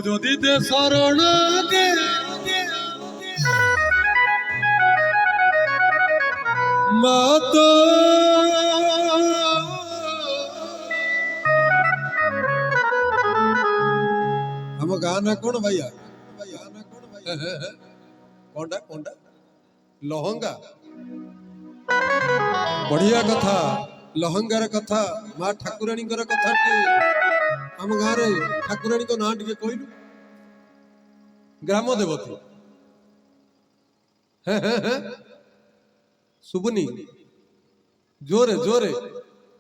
যদি দে শরণ দে মাত ଆମ ଗାଁ ନା କଣ ଭାଇଆ? କଣଟା କଣଟା ଲହଙ୍ଗା। ବଢିଆ କଥା, ଲହଙ୍ଗାର କଥା, ମା ଠାକୁରାଣୀଙ୍କର କଥା। ଆମ ଗାଁରେ ଠାକୁରାଣୀଙ୍କ ନାଁ ଟିକେ କହିଲୁ। ଗ୍ରାମ ଦେବତୀ ଶୁଭୁନି, ଜୋରେ ଜୋରେ।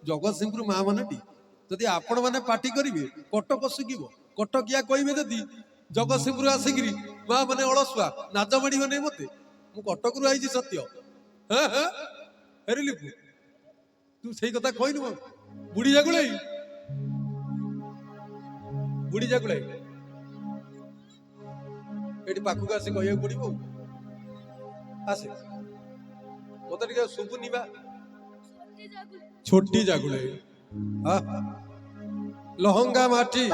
ଜଗତସିଂହପୁର ମା ମାନେଟି ଯଦି ଆପଣ ମାନେ ପାଟି କରିବେ କଟକ ଶୁଖିବ। କଟକିଆ କହିବେ ଯଦି ଜଗତସିଂହପୁର ଆସିକିରି ମା ମାନେ ଅଳସୁଆ ନାଜ ମାଡ଼ିବ ନାଇଁ ମତେ। ମୁଁ କଟକରୁ ଆଇଛି ସତ୍ୟ। ହେରିଲି ତୁ ସେଇ କଥା କହିନୁ। ବୁଢୀ ଜାଗୁଳେଇ, ବୁଢୀ ଜାଗୁଳେଇ ଏଠି ପାଖକୁ ଆସି କହିବାକୁ ପଡିବ। ଆସେ, ମତେ ଟିକେ ଶୁଭୁନି ବା। ଛୋଟି ଜାଗୁଳେଇ, ଲହଙ୍ଗା ମାଟି,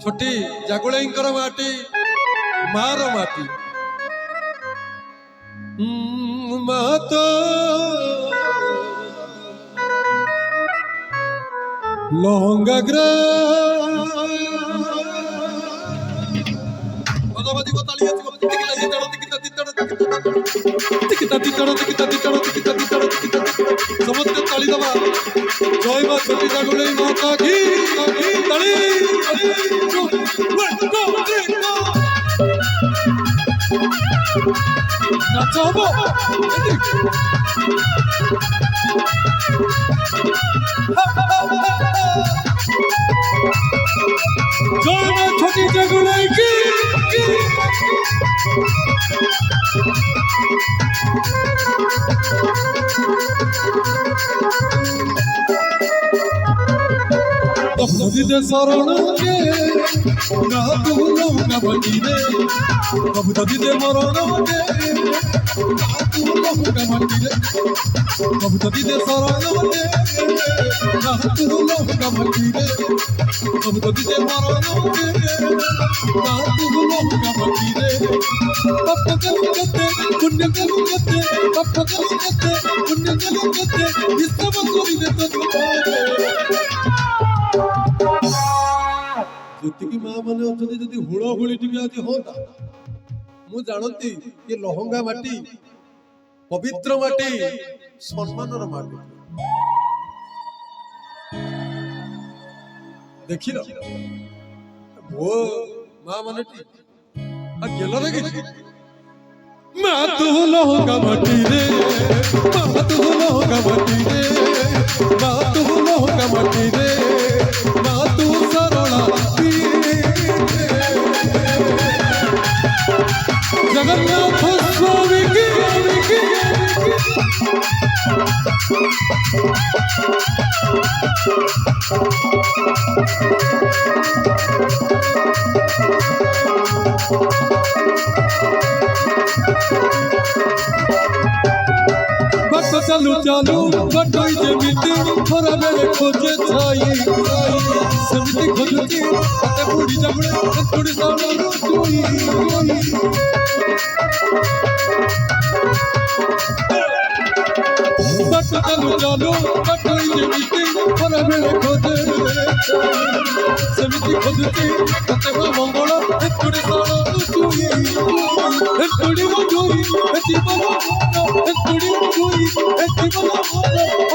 ଛୋଟି ଜାଗୁଳେଇଙ୍କର ମାଟି, ମାର ମାଟି। ମାତ ଲହଙ୍ଗା ଗ୍ରା ସମସ୍ତେ ତାଳି ଦବା। ଜୟ ମା ଛୋଟି ଜାଗୁଳେଇ ମାତା କି ତାଳି। ନାଚ ହବ। জয় মা ছোটি জাগুলাই কি। প্রভুদিতে শরণ দে না তু লহঙ্গা মাটি রে। প্রভুদিতে মরণ দে না তু লহঙ্গা মাটি রে। প্রভুদিতে শরণ দে না তু লহঙ্গা মাটি রে। প্রভুদিতে মরণ দে না তু লহঙ্গা মাটি রে। পাপ কলু কেতে পুণ্য কলু কেতে, পাপ কলু কেতে পুণ্য কলু কেতে, হিসাব করিবে তো ଯେତିକି ମା ମାନେ ଅଛନ୍ତି ଯଦି ହୁଳହୁଳି ଟିକେ ଆଜି ହୁଅନ୍ତା। ମୁଁ ଜାଣନ୍ତି ଏ ଲହଙ୍ଗା ମାଟି ପବିତ୍ର ମାଟି, ସମ୍ମାନର ମାଟି। ଦେଖିଲ ମୋ ମା ମାନେଟି ଗେଲରେ କିଛି। ମା ତୁ ଲହଙ୍ଗା ମାଟି ରେ, ମା ତୁ ଲହଙ୍ଗା ମାଟି ରେ, ମା ତୁ ଲହଙ୍ଗା ମାଟି ରେ, ମା ତୁ ସରଳା জগন্নাথ স্বামী কি। বাট চালু চালু বাটই যেমিতি খরা বেড়ে খোঁজে ছাই, সেমিতি খোঁজুছি হাতে বুড়ি জাগুলে তুড়ি সাউন্ড তুই। বাট চালু চালু বাটই যেমিতি খরা বেড়ে খোঁজে সেমিতি খোঁজুছি হাতে মঙ্গল তুড়ি সাউন্ড তুই। তুড়ি মজুরি জীবন তুড়ি মজুরি জীবন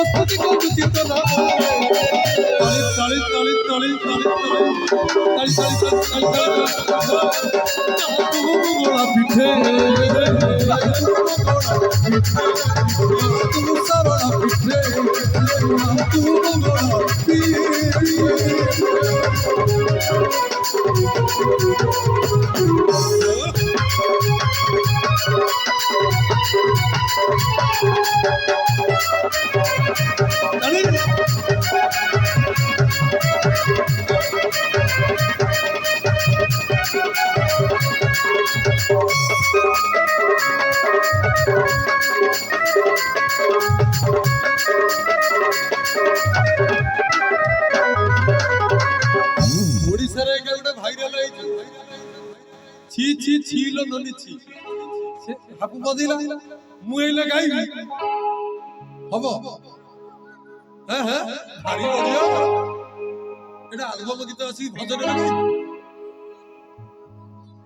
অস্তি করুছি তোলা। তালি তালি তালি তালি তালি তালি তালি তালি গোলা পিঠে তু সারলা পিঠে তু গোলা ଓଡ଼ିଶାରେ ଗୋଟେ ଭାଇରାଲ ହେଇଛି ছি ছি ছিল ননি ছি সে হাপু বদিলা মু এলে গাইবি হব হ্যাঁ হ্যাঁ ভারী বড়িয়া এটা আলবম গীত আছে ভজন গাই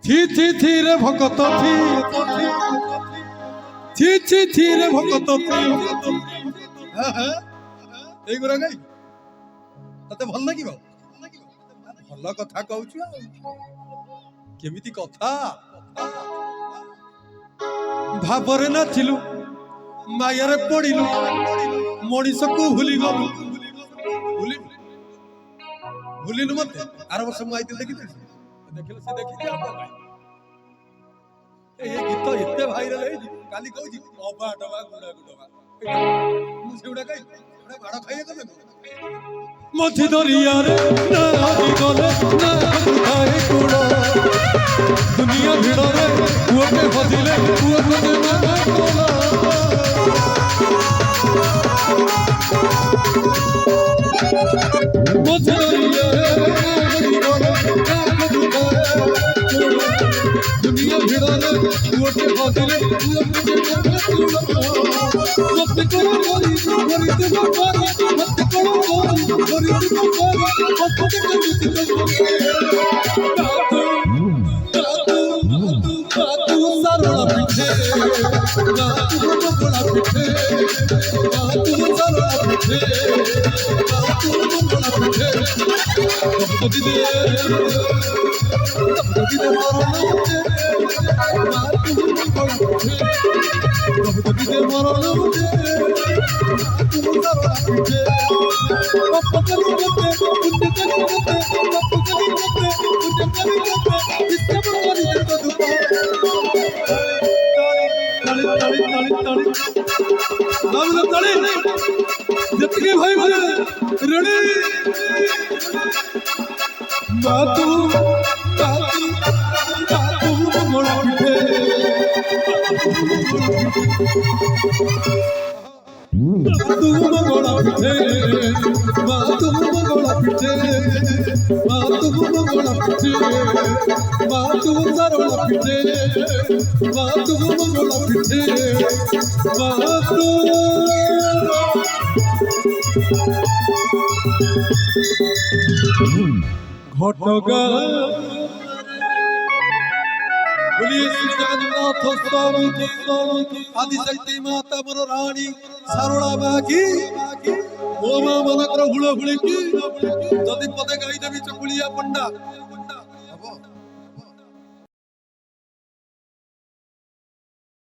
ছি ছি ছি রে ভকত ছি ছি ছি ছি রে ভকত ছি হ্যাঁ হ্যাঁ এইগুলা গাই ততে ভাল লাগিব ভাল কথা কହୁଛୁ কেমিতি কথা ভাবরে নাচিলু মায়ারে পড়িলু মଣିষକୁ ভুলি গলু ভুলিলু মতে আর বর্ষ মু আইতে দেখি ଦେଖିଲ ସେ ଦେଖିଛି ଆଉ କଣ এই গীত এতে ভাইরাল ହେଇଛି କାଲି କହୁଛି ଅବା ଡବା ଗୁଡା ଗୁଡବା ମୁଁ ସେଗୁଡା ଗାଇ ସେଗୁଡା ମାଡ ଖାଇଏ ଗଲେ ମଝି ଦରିଆରେ ନାଦି ଗଲେ ନା ଖାଏ କୁଳ ଦୁନିଆ ଭିଡରେ ପୁଅଟେ ହଜିଲେ ପୁଅ ଖୋଜେ ମା କୋଳ ମଝି ଦରିଆରେ ନାଦି ଗଲେ दुनिया भिड़ले पुअटे हजिले पुअ खोजे मा कोळ मत कोळ करी करी ते बापारी मत कोळ करी करी ते बापारी मत करी ते तू सरला पिठे तू बगला पिठे तू सरला पिठे तू बगला पिठे कबूदी दे मरण जितके भाई रेडी बातू बातू बातू मोड़ा पिठे बातू मोड़ा पिठे बातू मोड़ा पिठे बातू मोड़ा पिठे बातू सरला पिठे बातू मोड़ा पिठे बातू घटगा बोलिए श्री जगन्नाथ स्वामी की आदिशक्ति माता मोर रानी सारोड़ा बाकी ओ मां मन कर हुड़ हुड़ी की जदि पदे गाई देवी चकुलिया पंडा